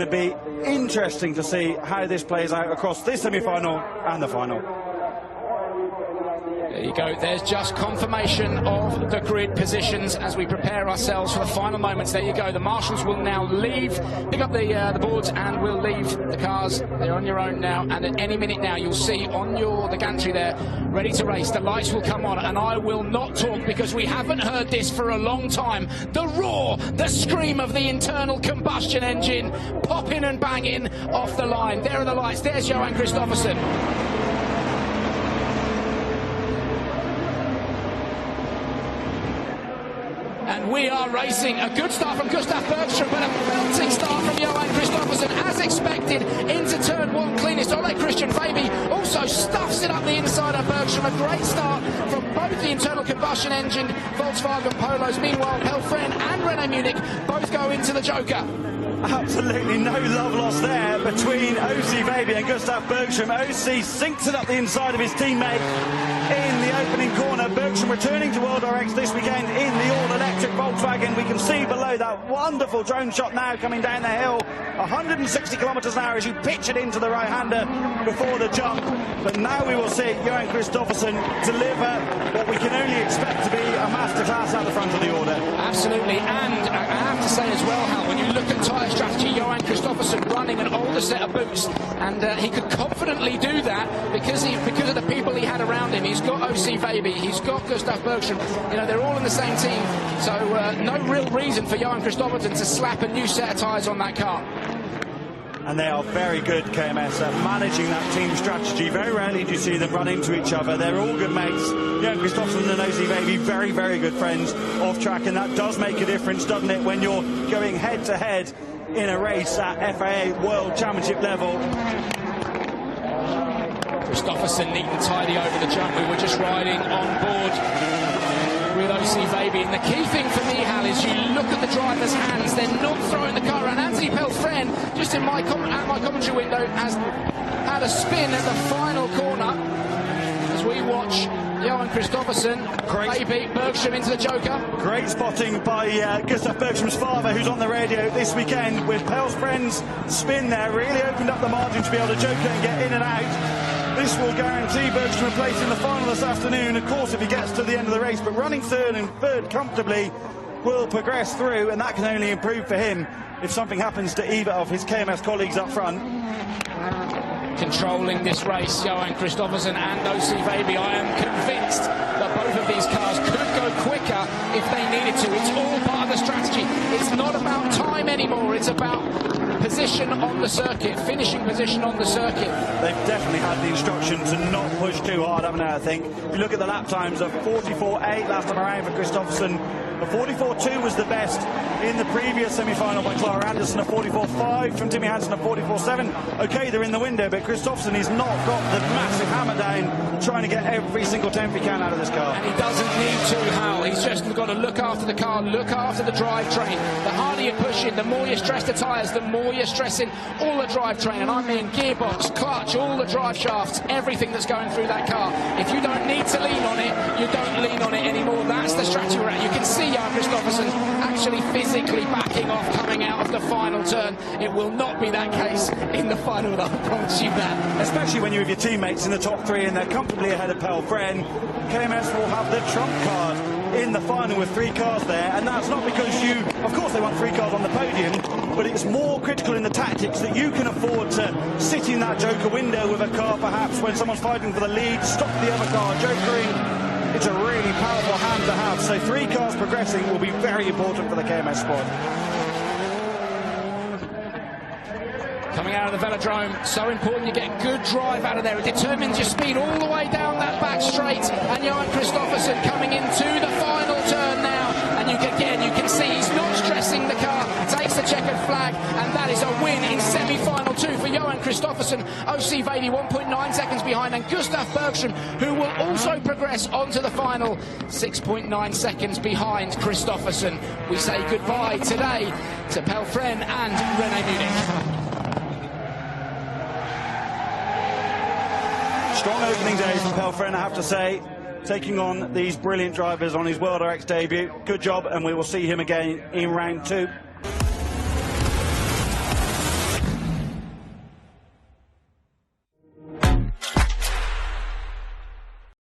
It'll be interesting to see how this plays out across this semi-final and the final. There you go, there's just confirmation of the grid positions as we prepare ourselves for the final moments. There you go, the marshals will now leave, pick up the boards and will leave the cars. They're on your own now, and at any minute now you'll see on the gantry there, ready to race. The lights will come on and I will not talk because we haven't heard this for a long time. The roar, the scream of the internal combustion engine popping and banging off the line. There are the lights, there's Johan Kristoffersson. And we are racing. A good start from Gustav Bergström, but a belting start from Johan Kristoffersson, as expected, into turn one cleanest. Ole Christian Fabi also stuffs it up the inside of Bergström. A great start from both the internal combustion engine Volkswagen Polos. Meanwhile, Pelfren and Renault Munich both go into the Joker. Absolutely no love lost there between OC Fabi and Gustav Bergström. OC sinks it up the inside of his teammate in the opening corner. Bergström returning to World Rx this weekend in the all-electric Volkswagen. We can see below that wonderful drone shot now coming down the hill. 160 kilometres an hour as you pitch it into the right-hander before the jump. But now we will see Johan Kristoffersson deliver what we can only expect to be a masterclass at the front of the order. Absolutely, and I have to say as well, Hal, when you look at tyre strategy, Johan Kristoffersson running an older set of boots, and he could confidently do that because of the people he had around him. He's got OC Fabi, he's got Gustav Bergström, you know, they're all in the same team, so no real reason for Johan Kristoffersson to slap a new set of tyres on that car. And they are very good, KMS, at managing that team strategy. Very rarely do you see them run into each other. They're all good mates. Johan Kristoffersson and OC Fabi, very, very good friends off track, and that does make a difference, doesn't it, when you're going head-to-head in a race at FIA World Championship level. Kristoffersson neat and tidy over the jump. We were just riding on board with OC Fabi, and the key thing for me, Hal, is you look at the driver's hands. They're not throwing the car around. Anthony Pelfren, just in my commentary window, has had a spin at the final corner as we watch Johan Kristoffersson, Fabi, Bergström into the Joker. Great spotting by Gustav Bergström's father, who's on the radio this weekend, with Pelfren's spin there. Really opened up the margin to be able to Joker and get in and out. This will guarantee Bergström a place in the final this afternoon, of course, if he gets to the end of the race. But running third and third comfortably will progress through, and that can only improve for him if something happens to either of his KMS colleagues up front. Controlling this race, Johan Kristoffersson and OC Fabi. I am convinced that both of these cars could go quicker if they needed to. It's all part of the strategy. It's not about time anymore, it's about position on the circuit, finishing position on the circuit. They've definitely had the instruction to not push too hard, haven't they, I think. If you look at the lap times of 44.8 last time around for Kristoffersson, a 44.2 was the best in the previous semi-final by Clara Anderson, a 44.5 from Timmy Hansen, a 44.7. Okay, they're in the window, but Kristoffersson has not got the massive hammer down trying to get every single tenth he can out of this car. And he doesn't need to, Hal. He's just got to look after the car, look after the drivetrain. The harder you push it, the more you stress the tyres, the more you're stressing all the drivetrain. And I mean gearbox, clutch, all the drive shafts, everything that's going through that car. If you don't need to lean on it, you don't lean on it anymore. That's the strategy we're at. You can see Johan Kristoffersson actually physically backing off coming out of the final turn. It will not be that case in the final, I promise you that. Especially when you have your teammates in the top three and they're comfortably ahead of Pelfren. KMS will have the trump card in the final with three cars there, and that's not because of course they want three cars on the podium, but it's more critical in the tactics that you can afford to sit in that Joker window with a car perhaps when someone's fighting for the lead, stop the other car, Jokering. It's a really powerful hand to have, so three cars progressing will be very important for the KMS squad. Coming out of the velodrome, so important you get good drive out of there. It determines your speed all the way down that back straight. And Johan Kristoffersson coming into the final turn now. And you can see he's not stressing the car. Takes the checkered flag, and that is a win in semi-final two for Johan Kristoffersson. OC Vaidi 1.9 seconds behind, and Gustav Bergström, who will also progress onto the final, 6.9 seconds behind Kristoffersson. We say goodbye today to Pelfren and Renault Munich. Strong opening day from Pelfren, I have to say, taking on these brilliant drivers on his World Rx debut. Good job, and we will see him again in round two.